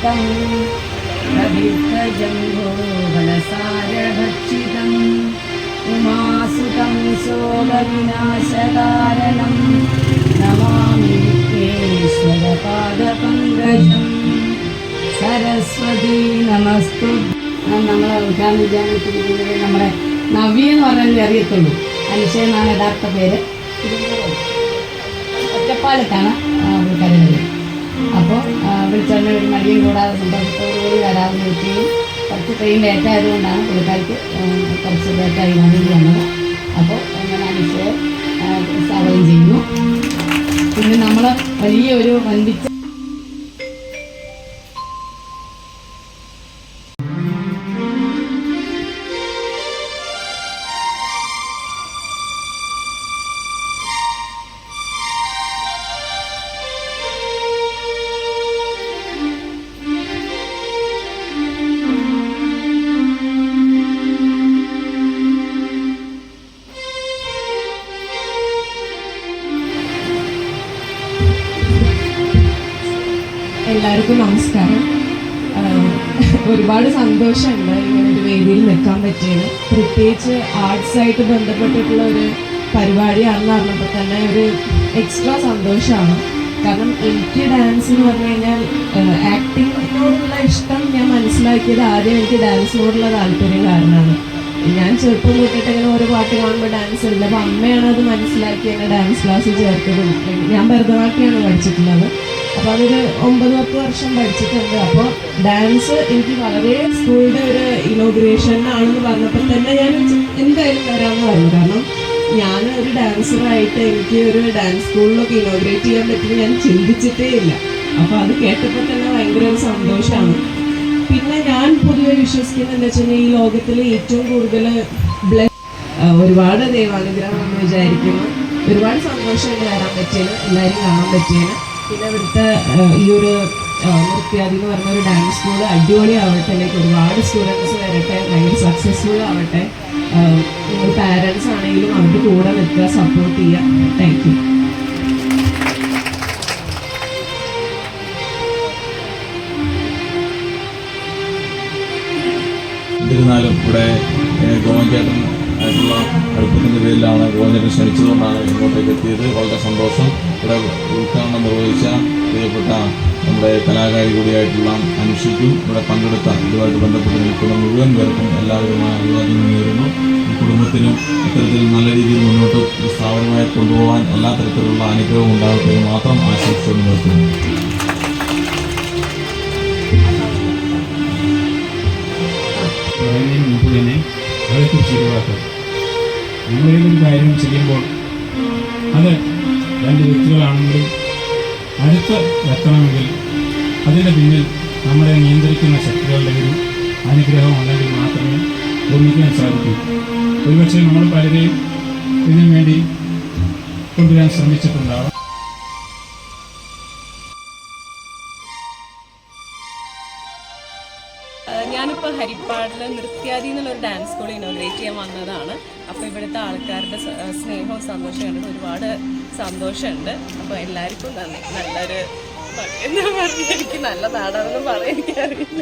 तं प्रभीतजम्बोफलसारभक्षितम् उमासुतं शोकविनाशकारणं नमामि विश्वेश्वरपादपङ्कजम् सरस्वती नमस्तु. നമ്മൾ ഉദ്ഘാടനത്തിരിക്കുന്നത് നമ്മുടെ നവ്യ എന്ന് പറഞ്ഞാലേ അറിയത്തുള്ളൂ. അനുഷ എന്നാണ് യഥാർത്ഥ പേര്. ഒറ്റപ്പാലത്താണ് പുള്ളിക്കാരുടെ. അപ്പോൾ വിളിച്ചോണ്ട് ഒരു മടിയും കൂടാതെ സന്തോഷത്തോടുകൂടി വരാതെ നിൽക്കുകയും കുറച്ച് ട്രെയിൻ ലേറ്റായതുകൊണ്ടാണ് പുള്ളിക്കാർക്ക് കുറച്ച് ലേറ്റായി വന്നത്. അപ്പോൾ ഞാൻ അനുഷയെ സ്വാഗതം ചെയ്യുന്നു. പിന്നെ നമ്മൾ വലിയൊരു വൻപിച്ച എല്ലാവർക്കും നമസ്കാരം. ഒരുപാട് സന്തോഷമുണ്ട് ഇങ്ങനൊരു വേദിയിൽ നിൽക്കാൻ പറ്റിയത്. പ്രത്യേകിച്ച് ആർട്സായിട്ട് ബന്ധപ്പെട്ടിട്ടുള്ള ഒരു പരിപാടിയാണെന്ന് പറഞ്ഞപ്പോൾ തന്നെ ഒരു എക്സ്ട്രാ സന്തോഷമാണ്. കാരണം എനിക്ക് ഡാൻസ് എന്ന് പറഞ്ഞു കഴിഞ്ഞാൽ ആക്ടിങ്ങിനോടുള്ള ഇഷ്ടം ഞാൻ മനസ്സിലാക്കിയത് ആദ്യം എനിക്ക് ഡാൻസിനോടുള്ള താല്പര്യം കാരണമാണ്. ഞാൻ ചെറുപ്പം തൊട്ടിട്ട് ഇങ്ങനെ ഓരോ പാട്ട് കാണുമ്പോൾ ഡാൻസ് ഉണ്ട്. അപ്പോൾ അമ്മയാണ് അത് മനസ്സിലാക്കി എന്നെ ഡാൻസ് ക്ലാസ്സിൽ ചേർത്തതും. ഞാൻ ഭരതനാട്യമാണ് പഠിച്ചിട്ടുള്ളത്. അപ്പോൾ അതൊരു 9-10 വർഷം പഠിച്ചിട്ടുണ്ട്. അപ്പോൾ ഡാൻസ് എനിക്ക് വളരെ സ്കൂളിൻ്റെ ഒരു ഇനോഗ്രേഷനാണെന്ന് പറഞ്ഞപ്പോൾ തന്നെ ഞാൻ എന്തായാലും വരാമെന്ന് പറഞ്ഞു. കാരണം ഞാൻ ഒരു ഡാൻസറായിട്ട് എനിക്ക് ഒരു ഡാൻസ് സ്കൂളിലൊക്കെ ഇനോഗ്രേറ്റ് ചെയ്യാൻ പറ്റുമെന്ന് ഞാൻ ചിന്തിച്ചിട്ടേ ഇല്ല. അപ്പോൾ അത് കേട്ടപ്പോൾ തന്നെ ഭയങ്കര ഒരു സന്തോഷമാണ്. പിന്നെ ഞാൻ പൊതുവെ വിശ്വസിക്കുന്നത് എന്താ വെച്ചാൽ ഈ ലോകത്തിൽ ഏറ്റവും കൂടുതൽ ഒരുപാട് ദൈവാനുഗ്രഹമെന്ന് വിചാരിക്കുന്നു. ഒരുപാട് സന്തോഷമുണ്ട് വരാൻ പറ്റിയത്, എല്ലാവരും കാണാൻ പറ്റിയത്. പിന്നെ ഇവിടുത്തെ ഈ ഒരു നൃത്യാദി എന്ന് പറഞ്ഞ ഒരു ഡാൻസ് സ്കൂൾ അടിപൊളി ആവട്ടെ, ലൈക്ക് ഒരുപാട് സ്റ്റുഡൻസ് വരട്ടെ, ഭയങ്കര സക്സസ്ഫുൾ ആവട്ടെ. നിങ്ങൾ പാരൻസ് ആണെങ്കിലും അവരുടെ കൂടെ നിൽക്കുക, സപ്പോർട്ട് ചെയ്യുക. Thank you. എന്നിരുന്നാലും ഇവിടെ ഗോവൻചേട്ടൻ ആയിട്ടുള്ള അടുപ്പത്തിൻ്റെ പേരിലാണ് ഗോവൻചേട്ടൻ ക്ഷണിച്ചതുകൊണ്ടാണ് ഇങ്ങോട്ടേക്ക് എത്തിയത്. വളരെ സന്തോഷം. ഇവിടെ ഉദ്ഘാടനം നിർവഹിച്ച പ്രിയപ്പെട്ട നമ്മുടെ കലാകാരി കൂടിയായിട്ടുള്ള അനുഷയ്ക്കും ഇവിടെ പങ്കെടുത്ത ഇതുമായിട്ട് ബന്ധപ്പെട്ട് നിൽക്കുന്ന മുഴുവൻ പേർക്കും എല്ലാവരുമായ അഭിവാദ്യം നേരുന്നു. ഈ കുടുംബത്തിനും ഇത്തരത്തിൽ നല്ല രീതിയിൽ മുന്നോട്ട് ഈ സ്ഥാപനമായി കൊണ്ടുപോകാൻ എല്ലാ തരത്തിലുള്ള അനുഗ്രഹവും ഉണ്ടാകട്ടെ എന്ന് മാത്രം ആശംസിച്ചുകൊണ്ട് നിർത്തുന്നു. മുമ്പ് തന്നെ അതേക്കുറിച്ച് ഒഴിവാക്കുക. നമ്മളേതൊരു കാര്യം ചെയ്യുമ്പോൾ അത് രണ്ട് വ്യക്തികളാണെങ്കിലും അടുത്ത് എത്തണമെങ്കിൽ അതിൻ്റെ പിന്നിൽ നമ്മളെ നിയന്ത്രിക്കുന്ന ശക്തികളുടെ ഒരു അനുഗ്രഹം ഉണ്ടെങ്കിൽ മാത്രമേ നിർമ്മിക്കാൻ സാധിക്കൂ. ഒരുപക്ഷെ നമ്മൾ പലരെയും ഇതിനു വേണ്ടി കൊണ്ടുവരാൻ ശ്രമിച്ചിട്ടുണ്ടാവും. ഞാനിപ്പോൾ ഹരിപ്പാടിൽ നൃത്യാദി എന്നുള്ളൊരു ഡാൻസ് സ്കൂൾ ഇനോഗ്രേറ്റ് ചെയ്യാൻ വന്നതാണ്. അപ്പോൾ ഇവിടുത്തെ ആൾക്കാരുടെ സ്നേഹവും സന്തോഷവും കണ്ടിട്ട് ഒരുപാട് സന്തോഷമുണ്ട്. അപ്പോൾ എല്ലാവർക്കും നന്ദി. നല്ലൊരു എന്താ പറയുക, എനിക്ക് നല്ല നാടാണെന്ന് പറയാൻ എനിക്കറിയില്ല.